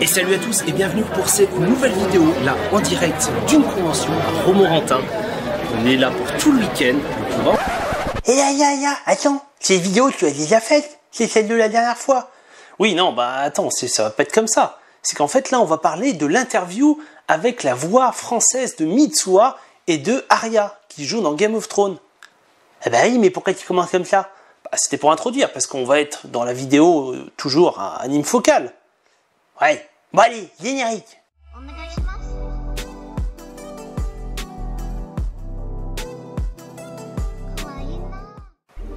Et salut à tous et bienvenue pour cette nouvelle vidéo, là en direct d'une convention à Romorantin. On est là pour tout le week-end. Attends, cette vidéo tu l'as déjà faite, c'est celle de la dernière fois. Oui, non, bah attends, ça va pas être comme ça. C'est qu'en fait là on va parler de l'interview avec la voix française de Mitsuha et de Arya, qui jouent dans Game of Thrones. Ah bah oui, mais pourquoi tu commences comme ça? Bah, c'était pour introduire, parce qu'on va être dans la vidéo toujours à anime focal. Ouais, bon allez, générique.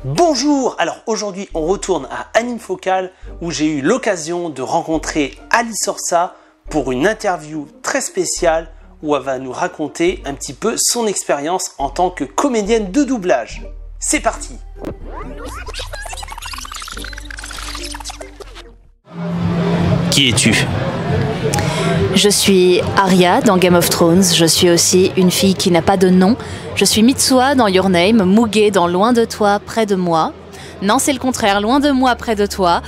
Bonjour, alors aujourd'hui on retourne à Anime Focal où j'ai eu l'occasion de rencontrer Alice Orsa pour une interview très spéciale où elle va nous raconter un petit peu son expérience en tant que comédienne de doublage. C'est parti! Qui es-tu? Je suis Arya dans Game of Thrones, je suis aussi une fille qui n'a pas de nom. Je suis Mitsuha dans Your Name, Muge dans Loin de toi, près de moi. Non, c'est le contraire, loin de moi, près de toi.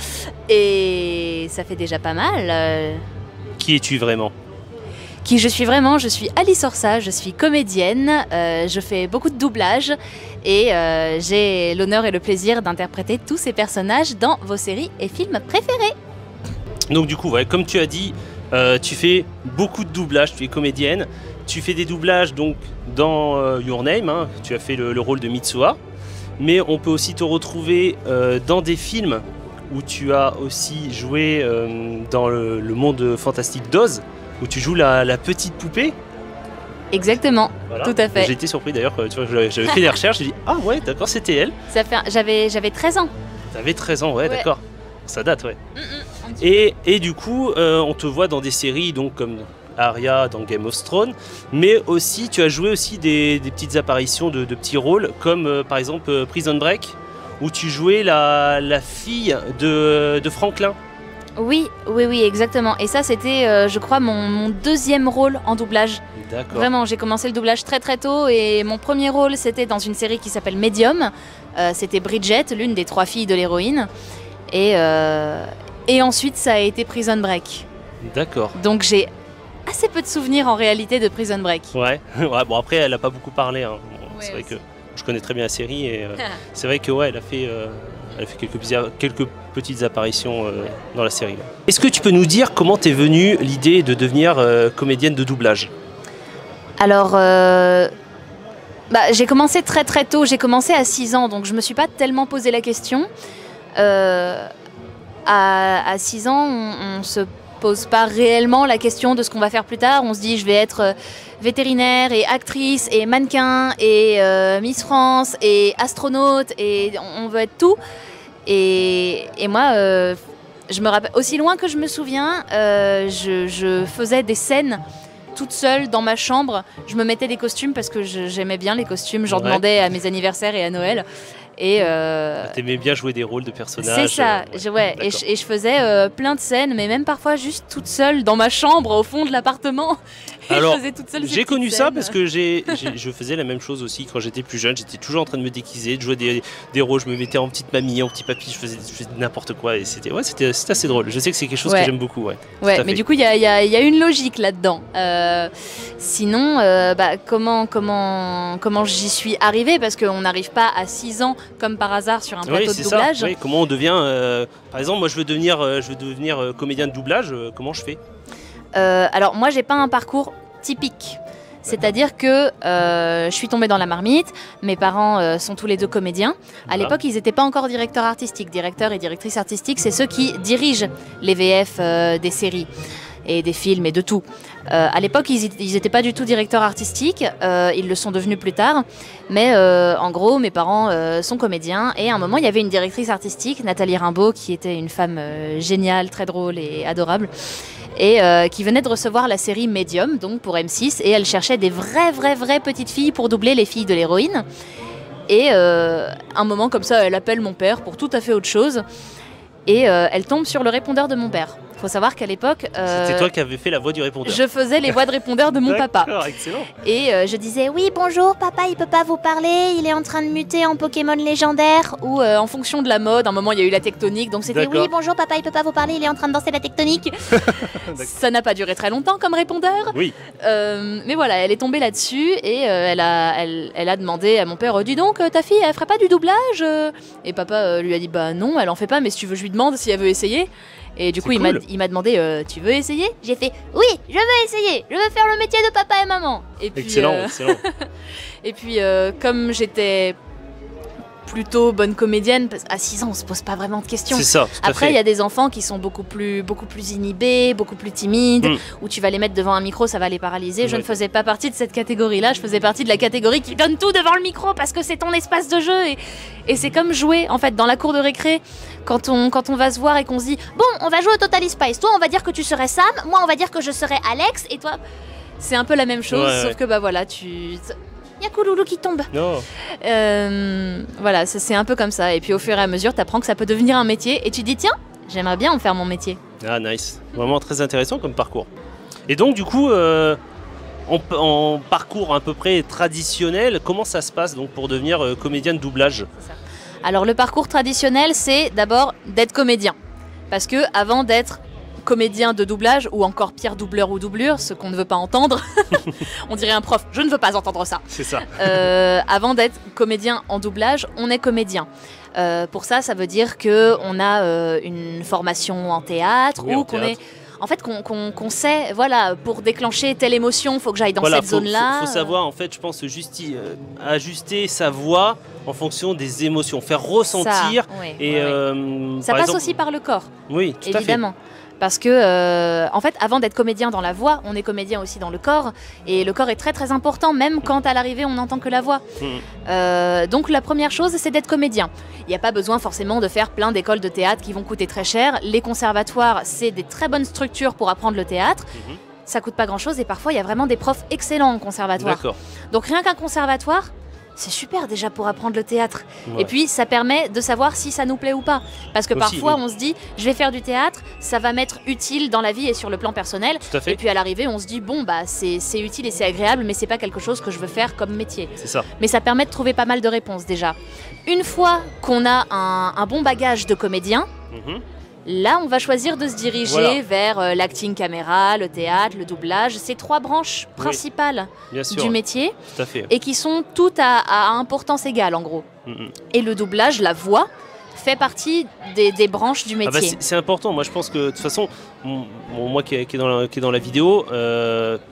Et ça fait déjà pas mal. Qui es-tu vraiment? Qui je suis vraiment? Je suis Alice Orsa, je suis comédienne, je fais beaucoup de doublage et j'ai l'honneur et le plaisir d'interpréter tous ces personnages dans vos séries et films préférés. Donc du coup, ouais, comme tu as dit, tu fais beaucoup de doublages, tu es comédienne, tu fais des doublages donc dans Your Name, hein, tu as fait le rôle de Mitsuha, mais on peut aussi te retrouver dans des films où tu as aussi joué dans le monde fantastique d'Oz, où tu joues la petite poupée. Exactement, voilà. Tout à fait. J'ai été surpris d'ailleurs, j'avais fait des recherches, j'ai dit ah ouais d'accord c'était elle. J'avais 13 ans. T'avais 13 ans, ouais. D'accord, ça date ouais. Et du coup, on te voit dans des séries donc comme Arya dans Game of Thrones, mais aussi tu as joué aussi des petites apparitions de petits rôles, comme par exemple Prison Break, où tu jouais la fille de Franklin. Oui, exactement. Et ça, c'était, je crois, mon deuxième rôle en doublage. D'accord. Vraiment, j'ai commencé le doublage très très tôt et mon premier rôle, c'était dans une série qui s'appelle Medium. C'était Bridget, l'une des 3 filles de l'héroïne. Et ensuite, ça a été Prison Break. D'accord. Donc j'ai assez peu de souvenirs en réalité de Prison Break. Ouais, bon après, elle n'a pas beaucoup parlé. Hein. Bon, c'est vrai que je connais très bien la série et c'est vrai que ouais, elle a fait quelques petites apparitions dans la série. Est-ce que tu peux nous dire comment t'es venue l'idée de devenir comédienne de doublage? Alors, j'ai commencé très très tôt, j'ai commencé à 6 ans, donc je me suis pas tellement posé la question. À 6 ans, on se pose pas réellement la question de ce qu'on va faire plus tard. On se dit je vais être vétérinaire et actrice et mannequin et Miss France et astronaute et on veut être tout. Et moi, je me rappelle, aussi loin que je me souviens, je faisais des scènes toute seule dans ma chambre. Je me mettais des costumes parce que j'aimais bien les costumes. J'en demandais à mes anniversaires et à Noël. Et t'aimais bien jouer des rôles de personnages. C'est ça, et je faisais plein de scènes, mais même parfois juste toute seule dans ma chambre au fond de l'appartement. Alors, j'ai connu ça parce que je faisais la même chose aussi quand j'étais plus jeune. J'étais toujours en train de me déguiser, de jouer des rôles. Je me mettais en petite mamie, en petit papy, je faisais n'importe quoi et c'était assez drôle. Je sais que c'est quelque chose que j'aime beaucoup. Ouais, mais du coup il y a une logique là-dedans. Sinon, comment j'y suis arrivée, parce qu'on n'arrive pas à 6 ans comme par hasard sur un plateau de doublage. Oui, comment on devient par exemple, moi je veux devenir comédien de doublage, comment je fais? Alors moi j'ai pas un parcours typique. C'est-à-dire que je suis tombée dans la marmite, mes parents sont tous les deux comédiens. À l'époque, ils n'étaient pas encore directeurs artistiques. Directeurs et directrices artistiques, c'est ceux qui dirigent les VF des séries et des films et de tout. À l'époque, ils n'étaient pas du tout directeurs artistiques, ils le sont devenus plus tard. Mais en gros, mes parents sont comédiens. Et à un moment, il y avait une directrice artistique, Nathalie Rimbaud, qui était une femme géniale, très drôle et adorable. Et qui venait de recevoir la série Medium, donc pour M6, et elle cherchait des vraies petites filles pour doubler les filles de l'héroïne. Et un moment comme ça, elle appelle mon père pour tout à fait autre chose, et elle tombe sur le répondeur de mon père. Faut savoir qu'à l'époque, C'était toi qui avais fait la voix du répondeur. je faisais les voix de répondeur de mon papa. D'accord, excellent. Et je disais oui bonjour papa, il peut pas vous parler, il est en train de muter en Pokémon légendaire. Ou en fonction de la mode, à un moment il y a eu la tectonique, donc c'était D'accord. oui bonjour papa, il peut pas vous parler, il est en train de danser la tectonique. Ça n'a pas duré très longtemps comme répondeur. Oui. Mais voilà, elle est tombée là-dessus et elle a demandé à mon père, dis donc ta fille elle ferait pas du doublage Et papa lui a dit bah non, elle en fait pas, mais si tu veux je lui demande si elle veut essayer. Et du coup, C'est cool. il m'a demandé tu veux essayer? J'ai fait oui, je veux essayer, je veux faire le métier de papa et maman. Et puis, Excellent, excellent. et puis comme j'étais plutôt bonne comédienne, parce à 6 ans on se pose pas vraiment de questions. C'est ça, tout à Après, fait. il y a des enfants qui sont beaucoup plus inhibés, beaucoup plus timides, où tu vas les mettre devant un micro, ça va les paralyser. Je Ouais. ne faisais pas partie de cette catégorie-là, je faisais partie de la catégorie qui donne tout devant le micro parce que c'est ton espace de jeu. Et c'est comme jouer, en fait, dans la cour de récré, quand on va se voir et qu'on se dit « Bon, on va jouer au Totally Spice, toi on va dire que tu serais Sam, moi on va dire que je serais Alex, et toi... » C'est un peu la même chose, Ouais, sauf ouais. que bah voilà, il y a Kouloulou qui tombe. Non. Voilà, c'est un peu comme ça. Et puis au fur et à mesure, tu apprends que ça peut devenir un métier et tu dis tiens, j'aimerais bien en faire mon métier. Ah, nice. Vraiment très intéressant comme parcours. Et donc, du coup, en parcours à peu près traditionnel, comment ça se passe donc pour devenir comédien de doublage? Alors le parcours traditionnel, c'est d'abord d'être comédien. Parce que avant d'être comédien de doublage, ou encore pire doubleur ou doublure, ce qu'on ne veut pas entendre, on dirait un prof, je ne veux pas entendre ça. C'est ça. Avant d'être comédien en doublage, on est comédien. Pour ça, ça veut dire qu'on a une formation en théâtre, Oui, ou en qu'on théâtre. est... En fait, qu'on sait, voilà, pour déclencher telle émotion, il faut que j'aille dans Voilà, cette zone-là. faut savoir, en fait, je pense, ajuster sa voix en fonction des émotions, faire ressentir. Ça, oui, Et oui. Ça par passe exemple- aussi par le corps, Oui, tout évidemment. Parce que, en fait, avant d'être comédien dans la voix, on est comédien aussi dans le corps. Et le corps est très très important, même quand à l'arrivée on n'entend que la voix. Donc la première chose, c'est d'être comédien. Il n'y a pas besoin forcément de faire plein d'écoles de théâtre qui vont coûter très cher. Les conservatoires, c'est des très bonnes structures pour apprendre le théâtre. fait. Ça coûte pas grand-chose et parfois il y a vraiment des profs excellents en conservatoire. D'accord. Donc rien qu'un conservatoire, c'est super déjà pour apprendre le théâtre. Ouais. Et puis ça permet de savoir si ça nous plaît ou pas. Parce que Aussi, parfois oui. on se dit, je vais faire du théâtre, ça va m'être utile dans la vie et sur le plan personnel. Tout à fait. Et puis à l'arrivée on se dit, bon bah c'est utile et c'est agréable, mais c'est pas quelque chose que je veux faire comme métier. C'est ça. Mais ça permet de trouver pas mal de réponses déjà. Une fois qu'on a un bon bagage de comédien, Mhm. là, on va choisir de se diriger Voilà. vers l'acting caméra, le théâtre, le doublage, ces 3 branches principales Bien sûr. du métier Tout à fait. et qui sont toutes à importance égale en gros. Mhm. Et le doublage, la voix, fait partie des branches du Ah bah, métier. c'est important. Moi, je pense que de toute façon, moi qui est dans la vidéo,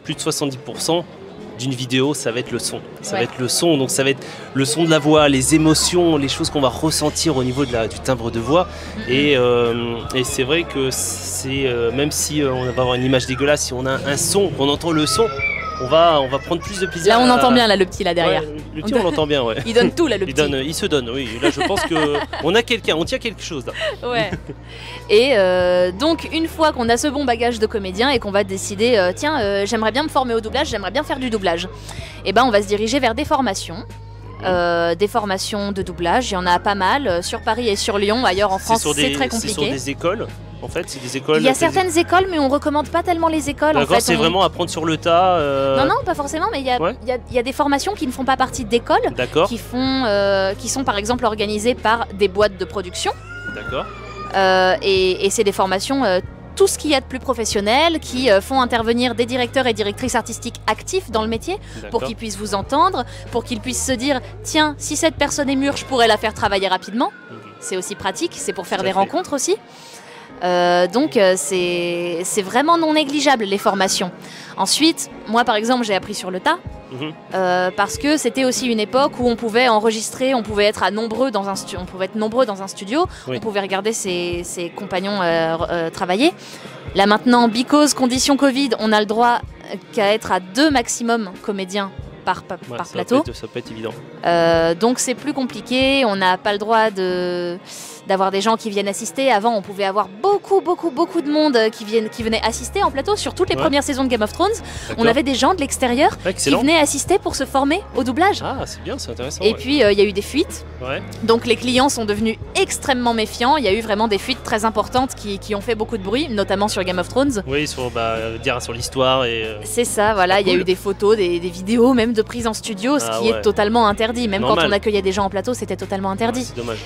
plus de 70% d'une vidéo, ça va être le son. Ça va Ouais. être le son. Donc, ça va être le son de la voix, les émotions, les choses qu'on va ressentir au niveau du timbre de voix. Et c'est vrai que même si on va avoir une image dégueulasse, si on a un son, qu'on entend le son, on va prendre plus de plaisir. Là, on à- entend bien là, le petit là derrière. Ouais, le petit, on l'entend bien, ouais. Il donne tout là, le petit. Il se donne, oui. Là, je pense que on a quelqu'un, on tient quelque chose là. Ouais. Et donc, une fois qu'on a ce bon bagage de comédien et qu'on va décider, tiens, j'aimerais bien me former au doublage, j'aimerais bien faire du doublage, et ben on va se diriger vers des formations. Des formations de doublage, il y en a pas mal sur Paris et sur Lyon. Ailleurs en France, c'est très C'est sur compliqué. des écoles, en fait, c'est des écoles. Il y a certaines écoles, mais on recommande pas tellement les écoles. En D'accord, fait, c'est on- vraiment apprendre sur le tas. Non, non, pas forcément, mais Ouais. il y a des formations qui ne font pas partie d'écoles, D'accord, qui sont par exemple organisées par des boîtes de production. d'accord. Et c'est des formations, tout ce qu'il y a de plus professionnel, qui font intervenir des directeurs et directrices artistiques actifs dans le métier, pour D'accord. qu'ils puissent vous entendre, pour qu'ils puissent se dire, tiens, si cette personne est mûre, je pourrais la faire travailler rapidement. Mhm. C'est aussi pratique, c'est pour faire Tout à des fait. rencontres aussi. Donc c'est vraiment non négligeable les formations. Ensuite, moi par exemple j'ai appris sur le tas, Mhm. parce que c'était aussi une époque où on pouvait enregistrer, on pouvait être nombreux dans un studio, Oui. on pouvait regarder ses compagnons travailler. Là maintenant, because condition Covid, on a le droit qu'à être à 2 maximum comédiens par Ouais, par ça plateau. ça va pas être évident. Donc c'est plus compliqué, on n'a pas le droit d'avoir des gens qui viennent assister. Avant, on pouvait avoir beaucoup de monde qui venait assister en plateau sur toutes les premières saisons de Game of Thrones. On avait des gens de l'extérieur qui venaient assister pour se former au doublage. Ah, c'est bien, c'est intéressant. Et puis, il y a eu des fuites. Donc, les clients sont devenus extrêmement méfiants. Il y a eu vraiment des fuites très importantes qui ont fait beaucoup de bruit, notamment sur Game of Thrones. Oui, sur l'histoire. C'est ça, voilà. Il y a eu des photos, des vidéos, même de prises en studio, ce qui est totalement interdit. Même quand on accueillait des gens en plateau, c'était totalement interdit. C'est dommage.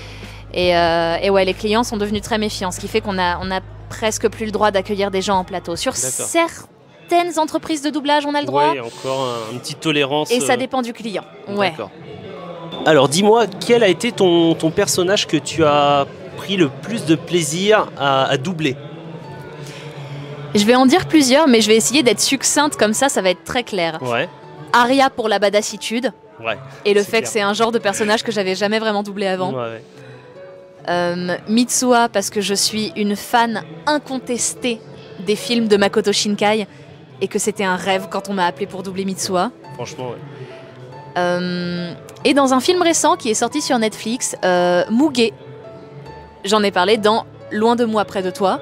Et ouais, les clients sont devenus très méfiants, ce qui fait qu'on a presque plus le droit d'accueillir des gens en plateau. Sur certaines entreprises de doublage, on a le droit. Oui, encore une petite tolérance. Et ça dépend du client. Ouais. D'accord. Alors, dis-moi, quel a été ton personnage que tu as pris le plus de plaisir à doubler? Je vais en dire plusieurs, mais je vais essayer d'être succincte, comme ça va être très clair. Ouais. Arya pour la badassitude. Ouais. Et le fait que c'est un genre de personnage que j'avais jamais vraiment doublé avant. Ouais. Mitsuha parce que je suis une fan incontestée des films de Makoto Shinkai et que c'était un rêve quand on m'a appelé pour doubler Mitsuha. Franchement, ouais. Et dans un film récent qui est sorti sur Netflix, Muge. J'en ai parlé dans Loin de moi, près de toi.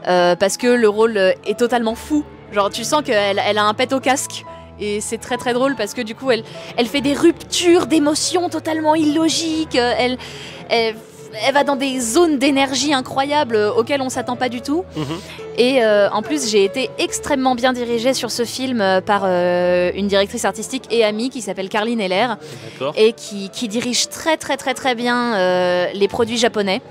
Parce que le rôle est totalement fou. Genre tu sens qu'elle a un pet au casque. Et c'est très très drôle parce que du coup elle fait des ruptures d'émotions totalement illogiques. Elle va dans des zones d'énergie incroyables auxquelles on s'attend pas du tout. Et en plus j'ai été extrêmement bien dirigée sur ce film par une directrice artistique et amie qui s'appelle Carline Heller. Et qui dirige très bien les produits japonais.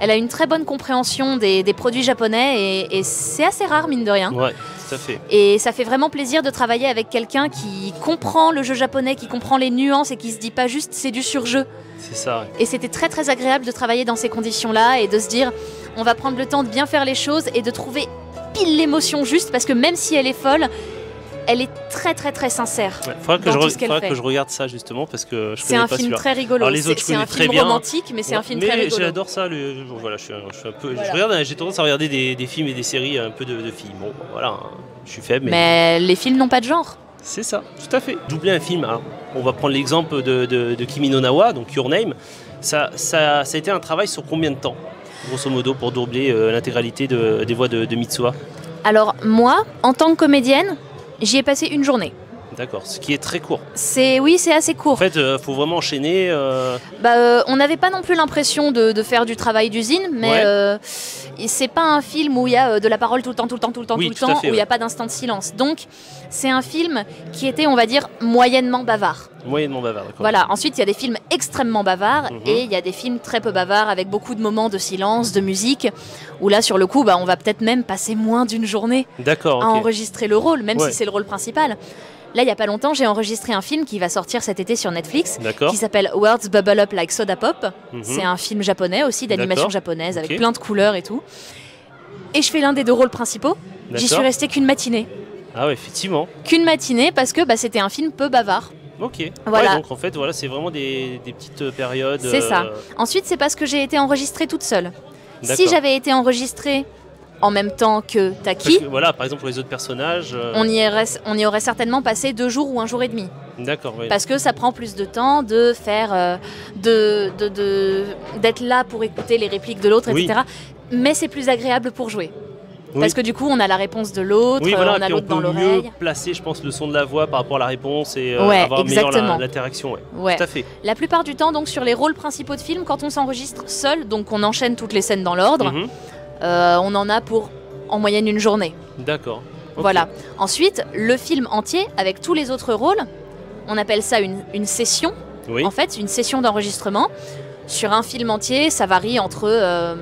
Elle a une très bonne compréhension des produits japonais et c'est assez rare, mine de rien. Ouais, tout à fait. Et ça fait vraiment plaisir de travailler avec quelqu'un qui comprend le jeu japonais, qui comprend les nuances et qui se dit pas juste c'est du surjeu. C'est ça, ouais. Et c'était très agréable de travailler dans ces conditions-là et de se dire on va prendre le temps de bien faire les choses et de trouver pile l'émotion juste parce que même si elle est folle, elle est très sincère. Ouais, faudra que je regarde ça justement parce que je connais pas celui-là. C'est un film très rigolo. C'est un film romantique, mais c'est un film très rigolo. J'adore ça. Voilà, je suis un peu. Voilà. J'ai tendance à regarder des films et des séries un peu de filles. Bon, voilà, je suis faible. Mais les films n'ont pas de genre. C'est ça, tout à fait. Doubler un film. Alors, on va prendre l'exemple de Kimi no Na wa, donc Your Name. Ça a été un travail sur combien de temps, grosso modo, pour doubler l'intégralité des voix de Mitsuha? Alors moi, en tant que comédienne, j'y ai passé une journée. D'accord, ce qui est très court. Oui, c'est assez court. En fait, faut vraiment enchaîner. On n'avait pas non plus l'impression de faire du travail d'usine, mais c'est pas un film où il y a de la parole tout le temps, où il n'y a pas d'instant de silence. Donc, c'est un film qui était, on va dire, moyennement bavard. Moyennement bavard, d'accord. Voilà, ensuite il y a des films extrêmement bavards et il y a des films très peu bavards avec beaucoup de moments de silence, de musique, où là sur le coup on va peut-être même passer moins d'une journée à enregistrer le rôle, même si c'est le rôle principal. Là il n'y a pas longtemps j'ai enregistré un film qui va sortir cet été sur Netflix qui s'appelle Words Bubble Up Like Soda Pop. C'est un film japonais aussi, d'animation japonaise avec plein de couleurs et tout. Et je fais l'un des deux rôles principaux, j'y suis restée qu'une matinée. Ah ouais, effectivement. Qu'une matinée parce que c'était un film peu bavard. Ok, voilà. Ouais, donc en fait, voilà, c'est vraiment des petites périodes. C'est ça. Ensuite, c'est parce que j'ai été enregistrée toute seule. Si j'avais été enregistrée en même temps que Taki, voilà, par exemple pour les autres personnages, on y aurait certainement passé 2 jours ou 1 jour et demi. D'accord. Oui. Parce que ça prend plus de temps de faire, d'être là pour écouter les répliques de l'autre, etc. Mais c'est plus agréable pour jouer. Parce que du coup, on a la réponse de l'autre, on a l'autre dans l'oreille. On peut mieux placer, je pense, le son de la voix par rapport à la réponse et avoir meilleure l'interaction. Ouais. Tout à fait. La plupart du temps, donc sur les rôles principaux de films, quand on s'enregistre seul, donc on enchaîne toutes les scènes dans l'ordre, on en a pour en moyenne une journée. D'accord. Voilà. Ensuite, le film entier, avec tous les autres rôles, on appelle ça une session. En fait, une session d'enregistrement. Sur un film entier, ça varie entre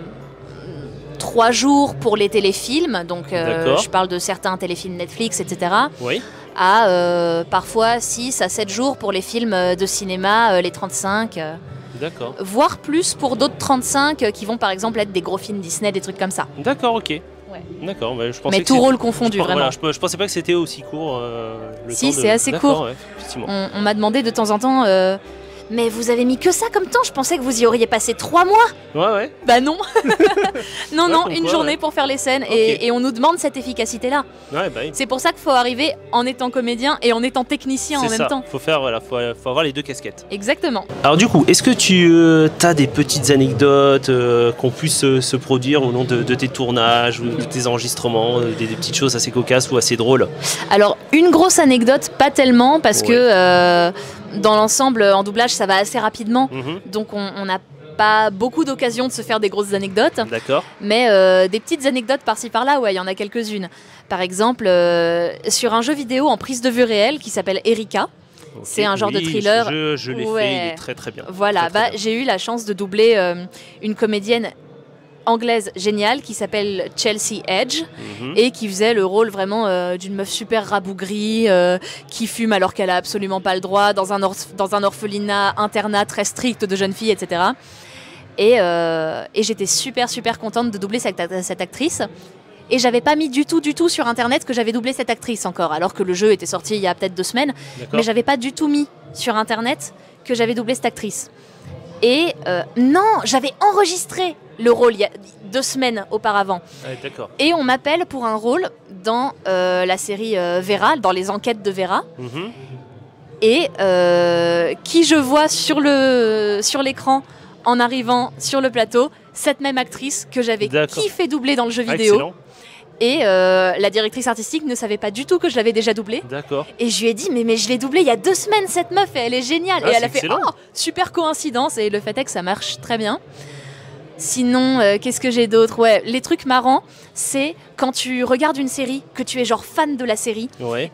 3 jours pour les téléfilms, donc je parle de certains téléfilms Netflix, etc. À parfois 6 à 7 jours pour les films de cinéma, les 35. D'accord. Voire plus pour d'autres 35 qui vont par exemple être des gros films Disney, des trucs comme ça. D'accord, ok. D'accord, je pensais mais tout rôle confondu, vraiment. Je pensais pas que c'était aussi court. Si, c'est assez court. Effectivement. On m'a demandé de temps en temps, mais vous avez mis que ça comme temps, je pensais que vous y auriez passé 3 mois. Ouais. Bah non. Non, Ouais, non, comme une quoi, journée ouais. pour faire les scènes Ok. et on nous demande cette efficacité-là. Ouais, bah oui. C'est pour ça qu'il faut arriver en étant comédien et en étant technicien en C'est même ça. temps. Faut avoir les deux casquettes. Exactement. Alors du coup, est-ce que tu as des petites anecdotes qu'on puisse se produire au long de tes tournages ou de tes enregistrements, des petites choses assez cocasses ou assez drôles? Alors, une grosse anecdote, pas tellement, parce Ouais. que dans l'ensemble, en doublage, ça va assez rapidement. Mhm. Donc, on n'a pas beaucoup d'occasions de se faire des grosses anecdotes. D'accord. Mais des petites anecdotes par-ci par-là, ouais, il y en a quelques-unes. Par exemple, sur un jeu vidéo en prise de vue réelle qui s'appelle Erika. Ok. C'est un genre de Oui, thriller. Je l'ai Ouais. fait, il est très très bien. Voilà, Très, très bah, bien. j'ai eu la chance de doubler une comédienne anglaise géniale qui s'appelle Chelsea Edge Mhm. et qui faisait le rôle vraiment d'une meuf super rabougrie qui fume alors qu'elle a absolument pas le droit dans un orphelinat, internat très strict de jeunes filles, etc. Et j'étais super contente de doubler cette actrice. Et j'avais pas mis du tout sur internet que j'avais doublé cette actrice encore, alors que le jeu était sorti il y a peut-être 2 semaines. D'accord. Mais j'avais pas du tout mis sur internet que j'avais doublé cette actrice. Et non, j'avais enregistré le rôle il y a 2 semaines auparavant. Ouais, d'accord. Et on m'appelle pour un rôle dans la série Vera, dans les enquêtes de Vera. Mhm. Et qui je vois sur l'écran en arrivant sur le plateau, cette même actrice que j'avais D'accord. kiffé doubler dans le jeu Ah, vidéo. excellent. Et la directrice artistique ne savait pas du tout que je l'avais déjà doublée. D'accord. Et je lui ai dit, mais je l'ai doublée il y a 2 semaines, cette meuf, et elle est géniale. Ah, et elle c'est a fait, excellent. oh, super coïncidence. Et le fait est que ça marche très bien. Sinon, qu'est-ce que j'ai d'autre? Ouais, les trucs marrants, c'est quand tu regardes une série, que tu es genre fan de la série, Ouais.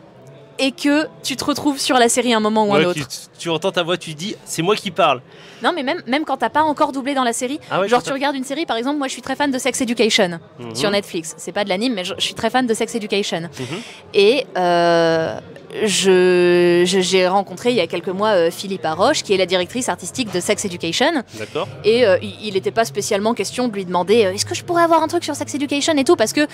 et que tu te retrouves sur la série à un moment ou Ouais, un autre. tu entends ta voix, tu dis c'est moi qui parle. Non, mais même quand t'as pas encore doublé dans la série, Ah ouais, genre tout tu à- regardes une série, par exemple, moi je suis très fan de Sex Education Mhm. sur Netflix. C'est pas de l'anime, mais je suis très fan de Sex Education. Mhm. Et j'ai rencontré il y a quelques mois Philippe Arroche, qui est la directrice artistique de Sex Education. D'accord. Et il n'était pas spécialement question de lui demander est-ce que je pourrais avoir un truc sur Sex Education et tout, parce que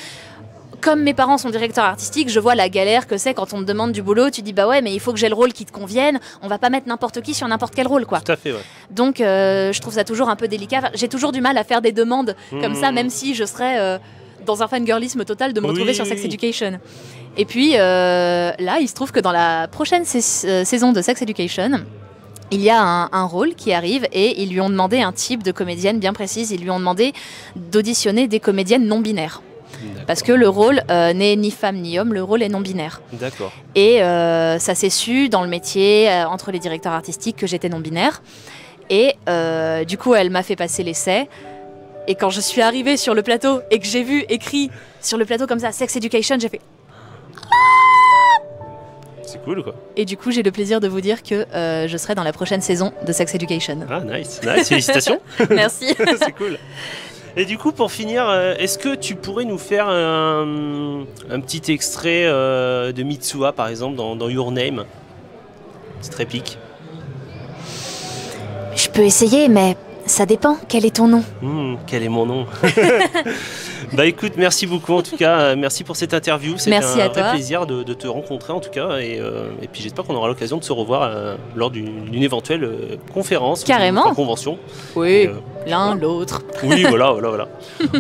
comme mes parents sont directeurs artistiques, je vois la galère que c'est quand on te demande du boulot. Tu dis bah ouais, mais il faut que j'ai le rôle qui te convienne. On va pas mettre n'importe qui sur n'importe quel rôle, quoi. Tout à fait, ouais. Donc je trouve ça toujours un peu délicat. Enfin, j'ai toujours du mal à faire des demandes comme ça, Mhm. même si je serais dans un fangirlisme total de me retrouver Oui, sur Sex oui. Education. Et puis là, il se trouve que dans la prochaine saison de Sex Education, il y a un rôle qui arrive et ils lui ont demandé un type de comédienne bien précise. Ils lui ont demandé d'auditionner des comédiennes non binaires. Parce que le rôle n'est ni femme ni homme, le rôle est non binaire. D'accord. Et ça s'est su dans le métier, entre les directeurs artistiques, que j'étais non binaire. Et du coup, elle m'a fait passer l'essai. Et quand je suis arrivée sur le plateau et que j'ai vu écrit sur le plateau comme ça, Sex Education, j'ai fait... C'est cool, quoi. Et du coup, j'ai le plaisir de vous dire que je serai dans la prochaine saison de Sex Education. Ah, nice. Nice, félicitations. Merci. C'est cool. Et du coup, pour finir, est-ce que tu pourrais nous faire un petit extrait de Mitsuha, par exemple, dans Your Name? C'est très épique. Je peux essayer, mais ça dépend. Quel est ton nom? Quel est mon nom? Bah écoute, merci beaucoup en tout cas, merci pour cette interview. C'était Merci un à vrai toi. plaisir de te rencontrer en tout cas, et puis j'espère qu'on aura l'occasion de se revoir lors d'une éventuelle conférence, Carrément. enfin, convention. Oui, Et, l'un, l'autre. oui, voilà.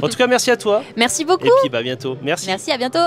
En tout cas, merci à toi. Merci beaucoup. Et puis bah à bientôt. Merci. Merci, à bientôt.